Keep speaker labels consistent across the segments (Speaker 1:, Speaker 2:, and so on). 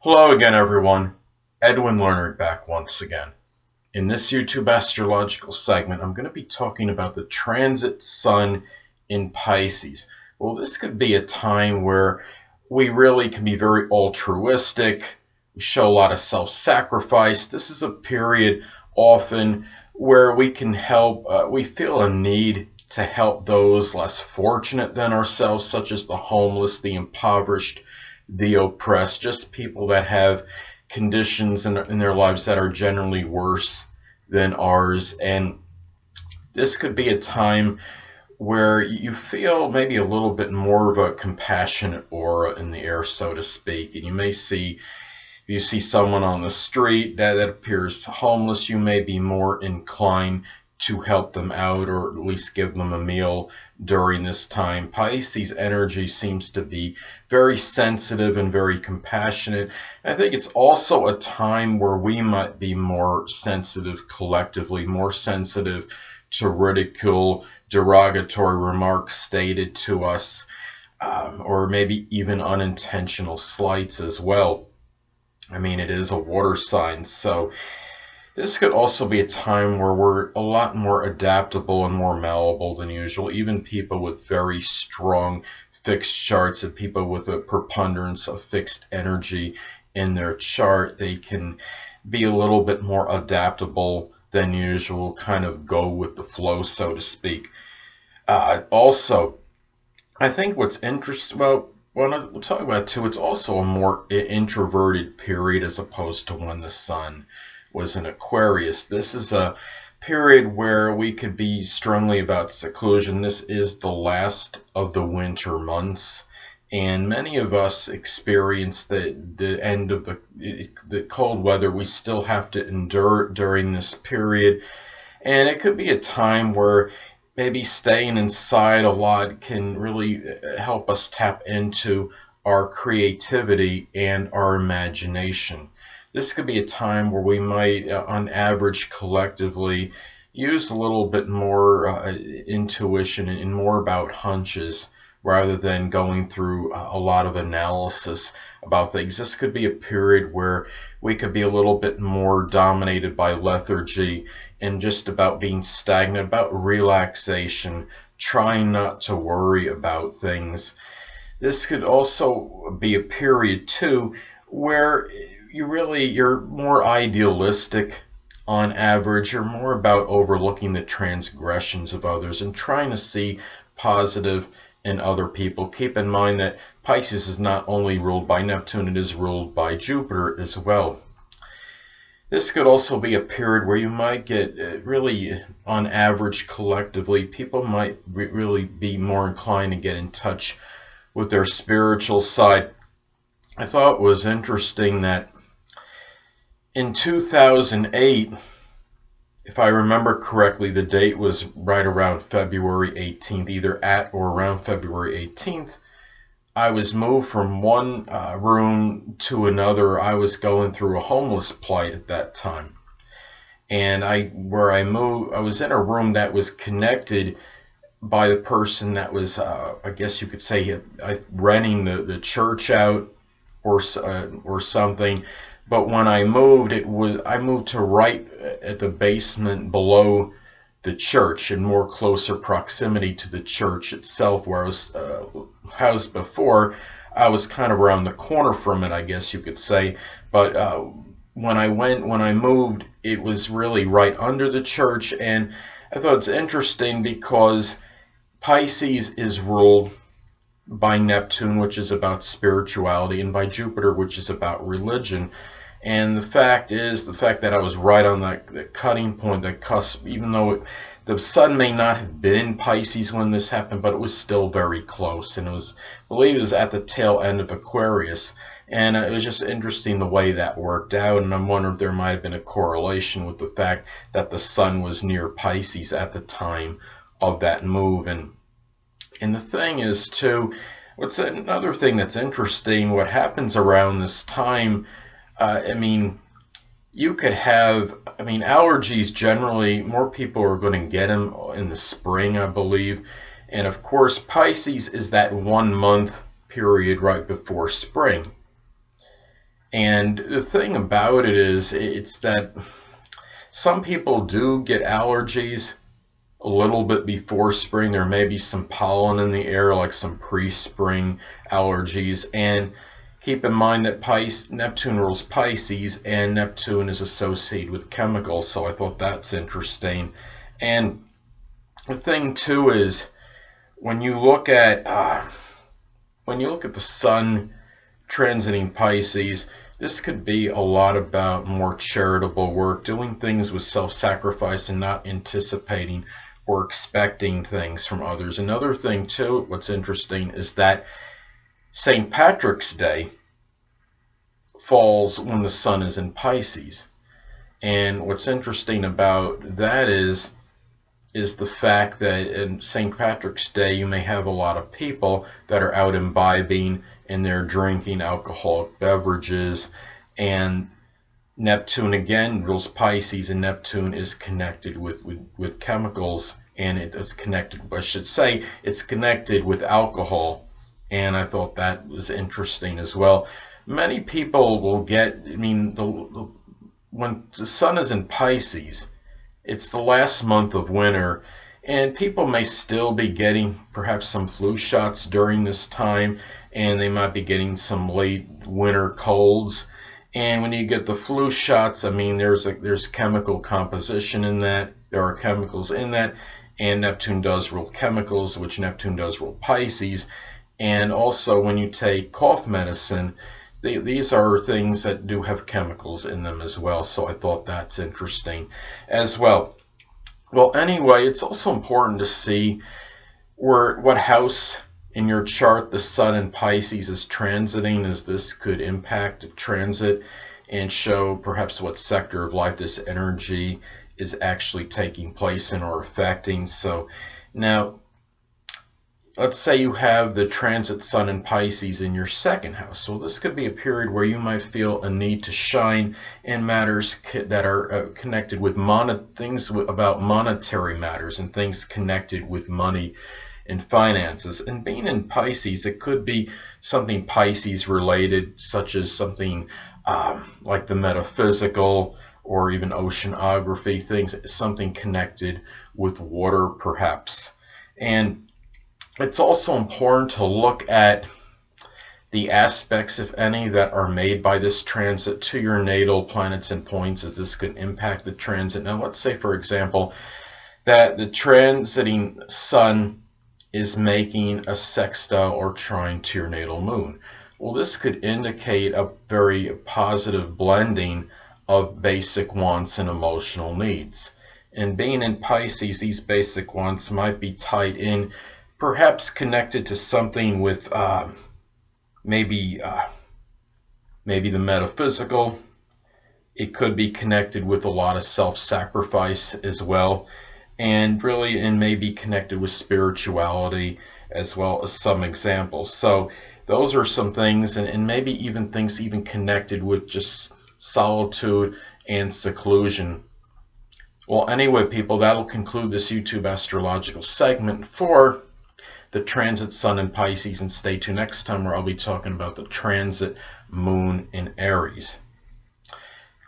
Speaker 1: Hello again, everyone. Edwin Learnard back once again. In this YouTube astrological segment, I'm going to be talking about the transit Sun in Pisces. Well, this could be a time where we really can be very altruistic. We show a lot of self-sacrifice. This is a period often where we can help, we feel a need to help those less fortunate than ourselves, such as the homeless, the impoverished, the oppressed, just people that have conditions in their lives that are generally worse than ours. And this could be a time where you feel maybe a little bit more of a compassionate aura in the air, so to speak. And you may see, if you see someone on the street that appears homeless, you may be more inclined to help them out or at least give them a meal during this time. Pisces energy seems to be very sensitive and very compassionate. I think it's also a time where we might be more sensitive collectively, more sensitive to ridicule, derogatory remarks stated to us, or maybe even unintentional slights as well. I mean, it is a water sign, so this could also be a time where we're a lot more adaptable and more malleable than usual. Even people with very strong fixed charts and people with a preponderance of fixed energy in their chart, they can be a little bit more adaptable than usual, kind of go with the flow, so to speak. Also, I think what's interesting, well, we'll talk about it too, it's also a more introverted period as opposed to when the sun was in Aquarius. This is a period where we could be strongly about seclusion. This is the last of the winter months, and many of us experience the end of the cold weather. We still have to endure during this period, and it could be a time where maybe staying inside a lot can really help us tap into our creativity and our imagination. This could be a time where we might, on average, collectively use a little bit more intuition and more about hunches rather than going through a lot of analysis about things. This could be a period where we could be a little bit more dominated by lethargy and just about being stagnant, about relaxation, trying not to worry about things. This could also be a period, too, where you're more idealistic on average. You're more about overlooking the transgressions of others and trying to see positive in other people. Keep in mind that Pisces is not only ruled by Neptune, it is ruled by Jupiter as well. This could also be a period where you might get really, on average, collectively, people might really be more inclined to get in touch with their spiritual side. I thought it was interesting that in 2008, if I remember correctly, the date was right around February 18th, either at or around February 18th. I was moved from one room to another. I was going through a homeless plight at that time. And where I moved, I was in a room that was connected by the person that was, I guess you could say, renting the church out or something. But when I moved, I moved to right at the basement below the church, in more closer proximity to the church itself, where I was housed before. I was kind of around the corner from it, I guess you could say. But when I moved, it was really right under the church, and I thought it's interesting because Pisces is ruled by Neptune, which is about spirituality, and by Jupiter, which is about religion. And the fact that I was right on the cutting point, the cusp, even though the sun may not have been in Pisces when this happened, but it was still very close. And I believe it was at the tail end of Aquarius. And it was just interesting the way that worked out. And I'm wondering if there might have been a correlation with the fact that the sun was near Pisces at the time of that move. And the thing is, too, what's another thing that's interesting, what happens around this time, you could have, allergies generally, more people are going to get them in the spring, I believe. And of course, Pisces is that 1 month period right before spring. And the thing about it is, it's that some people do get allergies a little bit before spring. There may be some pollen in the air, like some pre-spring allergies. And keep in mind that Neptune rules Pisces, and Neptune is associated with chemicals, so I thought that's interesting. And the thing too is, when you look at the Sun transiting Pisces, this could be a lot about more charitable work, doing things with self-sacrifice and not anticipating or expecting things from others. Another thing too, what's interesting is that St. Patrick's Day falls when the Sun is in Pisces. And what's interesting about that is the fact that in St. Patrick's Day you may have a lot of people that are out imbibing and they're drinking alcoholic beverages, and Neptune again rules Pisces, and Neptune is connected with chemicals, and it is connected, I should say, it's connected with alcohol, and I thought that was interesting as well. Many people will get, I mean, when the Sun is in Pisces, it's the last month of winter, and people may still be getting perhaps some flu shots during this time, and they might be getting some late winter colds. And when you get the flu shots, I mean, there's chemical composition in that. There are chemicals in that, and Neptune does rule chemicals, which Neptune does rule Pisces. And also when you take cough medicine, these are things that do have chemicals in them as well. So I thought that's interesting as well. Well, anyway, it's also important to see what house in your chart the Sun in Pisces is transiting, as this could impact the transit and show perhaps what sector of life this energy is actually taking place in or affecting. So now, let's say you have the transit Sun in Pisces in your second house. Well, this could be a period where you might feel a need to shine in matters that are connected with things about monetary matters and things connected with money and finances. And being in Pisces, it could be something Pisces related, such as something like the metaphysical or even oceanography, something connected with water perhaps. And it's also important to look at the aspects, if any, that are made by this transit to your natal planets and points, as this could impact the transit. Now, let's say, for example, that the transiting Sun is making a sextile or trine to your natal moon. Well, this could indicate a very positive blending of basic wants and emotional needs. And being in Pisces, these basic wants might be tied in, perhaps connected to something with maybe the metaphysical. It could be connected with a lot of self-sacrifice as well, and maybe connected with spirituality as well as some examples. So those are some things, and maybe even things connected with just solitude and seclusion. Well, anyway, people, that'll conclude this YouTube astrological segment for the transit Sun in Pisces, and stay tuned next time where I'll be talking about the transit Moon in Aries.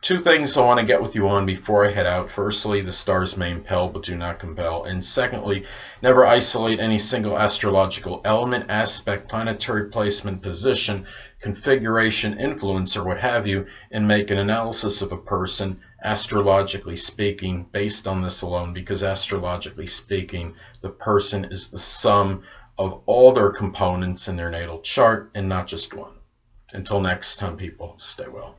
Speaker 1: Two things I want to get with you on before I head out. Firstly, the stars may impel but do not compel. And secondly, never isolate any single astrological element, aspect, planetary placement, position, configuration, influence, or what have you, and make an analysis of a person, astrologically speaking, based on this alone, because astrologically speaking, the person is the sum of all their components in their natal chart and not just one. Until next time, people, stay well.